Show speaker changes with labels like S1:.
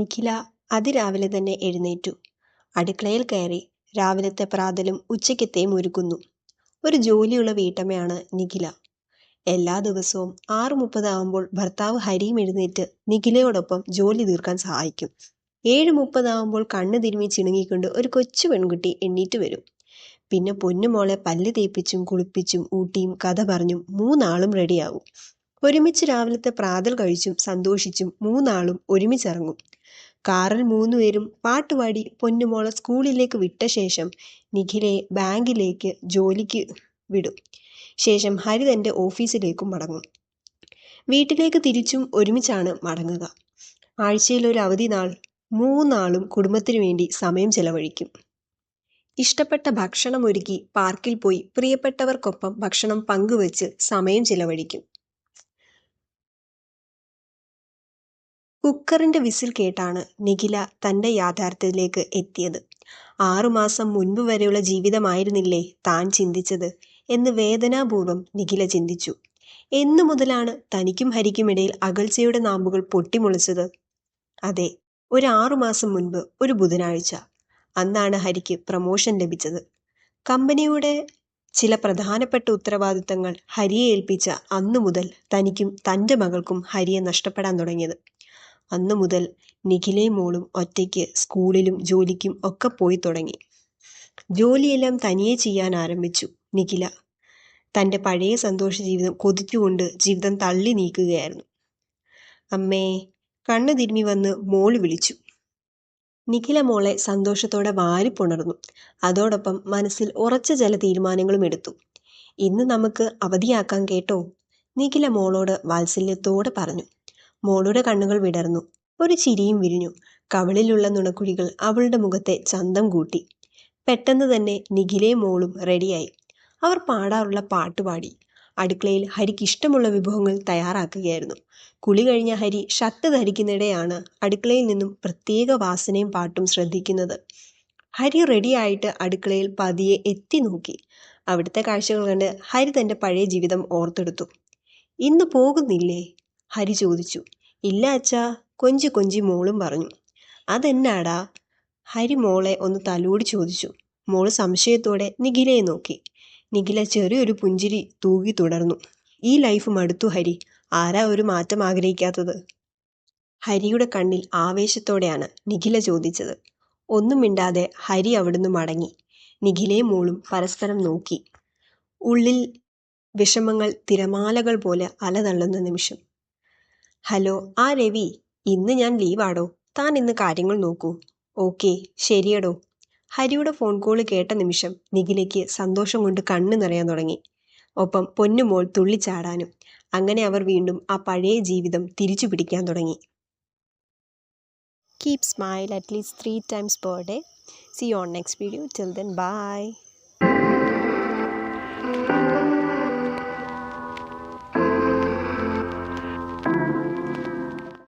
S1: നിഖില അതിരാവിലെ തന്നെ എഴുന്നേറ്റു. അടുക്കളയിൽ കയറി രാവിലത്തെ പ്രാതലും ഉച്ചയ്ക്കത്തെയും ഒരുക്കുന്നു. ഒരു ജോലിയുള്ള വീട്ടമ്മയാണ് നിഖില. എല്ലാ ദിവസവും 6:30 ആവുമ്പോൾ ഭർത്താവ് ഹരിയും എഴുന്നേറ്റ് നിഖിലയോടൊപ്പം ജോലി തീർക്കാൻ സഹായിക്കും. 7:30 ആവുമ്പോൾ കണ്ണ് തിരുമ്മി ചിണുങ്ങിക്കൊണ്ട് ഒരു കൊച്ചു പെൺകുട്ടി എണ്ണീറ്റ് വരും. പിന്നെ പൊന്നുമോളെ പല്ല് തേപ്പിച്ചും കുളിപ്പിച്ചും ഊട്ടിയും കഥ പറഞ്ഞും മൂന്നാളും റെഡിയാവും. ഒരുമിച്ച് രാവിലത്തെ പ്രാതൽ കഴിച്ചും സന്തോഷിച്ചും മൂന്നാളും ഒരുമിച്ചിറങ്ങും. കാറിൽ 3 പേരും പാട്ടുപാടി പൊന്നുമോളെ സ്കൂളിലേക്ക് വിട്ട ശേഷം നിഖിലയെ ബാങ്കിലേക്ക് ജോലിക്ക് വിടും. ശേഷം ഹരി തൻ്റെ ഓഫീസിലേക്കും മടങ്ങും. വീട്ടിലേക്ക് തിരിച്ചും ഒരുമിച്ചാണ് മടങ്ങുക. ആഴ്ചയിൽ ഒരു അവധി നാൾ മൂന്നാളും കുടുംബത്തിനു വേണ്ടി സമയം ചെലവഴിക്കും. ഇഷ്ടപ്പെട്ട ഭക്ഷണം ഒരുക്കി പാർക്കിൽ പോയി പ്രിയപ്പെട്ടവർക്കൊപ്പം ഭക്ഷണം പങ്കുവച്ച് സമയം ചിലവഴിക്കും. കുക്കറിന്റെ വിസിൽ കേട്ടാണ് നിഖില തൻ്റെ യാഥാർത്ഥ്യത്തിലേക്ക് എത്തിയത്. 6 മാസം മുൻപ് വരെയുള്ള ജീവിതമായിരുന്നില്ലേ താൻ ചിന്തിച്ചത് എന്ന് വേദനാപൂർവം നിഖില ചിന്തിച്ചു. എന്നു മുതലാണ് തനിക്കും ഹരിക്കുമിടയിൽ അകൽച്ചയുടെ നാമ്പുകൾ പൊട്ടിമുളച്ചത്? അതെ, ഒരു 6 മാസം മുൻപ് ഒരു ബുധനാഴ്ച. അന്നാണ് ഹരിക്ക് പ്രമോഷൻ ലഭിച്ചത്. കമ്പനിയുടെ ചില പ്രധാനപ്പെട്ട ഉത്തരവാദിത്തങ്ങൾ ഹരിയെ ഏൽപ്പിച്ച അന്നു മുതൽ തനിക്കും തൻ്റെ മകൾക്കും ഹരിയെ നഷ്ടപ്പെടാൻ തുടങ്ങിയത്. അന്നു മുതൽ നിഖിലയും മോളും ഒറ്റയ്ക്ക് സ്കൂളിലും ജോലിക്കും ഒക്കെ പോയി തുടങ്ങി. ജോലിയെല്ലാം തനിയെ ചെയ്യാൻ ആരംഭിച്ചു നിഖില. തൻ്റെ പഴയ സന്തോഷ ജീവിതം കൊതിച്ചുകൊണ്ട് ജീവിതം തള്ളി നീക്കുകയായിരുന്നു. അമ്മേ, കണ്ണു തിരുമ്മി വന്ന് മോള് വിളിച്ചു. നിഖില മോളെ സന്തോഷത്തോടെ വാരിപ്പുണർന്നു. അതോടൊപ്പം മനസ്സിൽ ഉറച്ച ചില തീരുമാനങ്ങളും എടുത്തു. ഇന്ന് നമുക്ക് അവധിയാക്കാം കേട്ടോ, നിഖില മോളോട് വാത്സല്യത്തോടെ പറഞ്ഞു. മോളുടെ കണ്ണുകൾ വിടർന്നു. ഒരു ചിരിയും വിരിഞ്ഞു. കവിളിലുള്ള നുണക്കുഴികൾ അവളുടെ മുഖത്തെ ചന്തം കൂട്ടി. പെട്ടെന്ന് തന്നെ നിഖിലയും മോളും റെഡിയായി. അവർ പാടാറുള്ള പാട്ടുപാടി. അടുക്കളയിൽ ഹരിക്ക് ഇഷ്ടമുള്ള വിഭവങ്ങൾ തയ്യാറാക്കുകയായിരുന്നു. കുളി കഴിഞ്ഞ ഹരി ഷർട്ട് ധരിക്കുന്നിടെയാണ് അടുക്കളയിൽ നിന്നും പ്രത്യേക വാസനയും പാട്ടും ശ്രദ്ധിക്കുന്നത്. ഹരി റെഡിയായിട്ട് അടുക്കളയിൽ പതിയെ എത്തി നോക്കി. അവിടുത്തെ കാഴ്ചകൾ കണ്ട് ഹരി തൻ്റെ പഴയ ജീവിതം ഓർത്തെടുത്തു. ഇന്ന് പോകുന്നില്ലേ? ഹരി ചോദിച്ചു. ഇല്ല അച്ഛാ, കൊഞ്ചി കൊഞ്ചി മോളും പറഞ്ഞു. അതെന്നാടാ? ഹരി മോളെ ഒന്ന് തലോടി ചോദിച്ചു. മോള് സംശയത്തോടെ നിഖിലയെ നോക്കി. നിഖില ചെറിയൊരു പുഞ്ചിരി തൂകി തുടർന്നു. ഈ ലൈഫ് മടുത്തു ഹരി, ആരാ ഒരു മാറ്റം ആഗ്രഹിക്കാത്തത്? ഹരിയുടെ കണ്ണിൽ ആവേശത്തോടെയാണ് നിഖില ചോദിച്ചത്. ഒന്നും മിണ്ടാതെ ഹരി അവിടുന്ന് മടങ്ങി. നിഖിലയും മോളും പരസ്പരം നോക്കി. ഉള്ളിൽ വിഷമങ്ങൾ തിരമാലകൾ പോലെ അലതള്ളുന്ന നിമിഷം. ഹലോ, ആ രവി, ഇന്ന് ഞാൻ ലീവാടോ. താൻ ഇന്ന് കാര്യങ്ങൾ നോക്കൂ. ഓക്കെ, ശരിയടോ. ഹരിയുടെ ഫോൺ കോള് കേട്ട നിമിഷം നിഖിലയ്ക്ക് സന്തോഷം കൊണ്ട് കണ്ണ് നിറയാൻ തുടങ്ങി. ഒപ്പം പൊന്നുമോൾ തുള്ളിച്ചാടാനും. അങ്ങനെ അവർ വീണ്ടും ആ പഴയ ജീവിതം തിരിച്ചു പിടിക്കാൻ തുടങ്ങി. Keep smile at least 3 times per day. See you on next video. Till then, bye.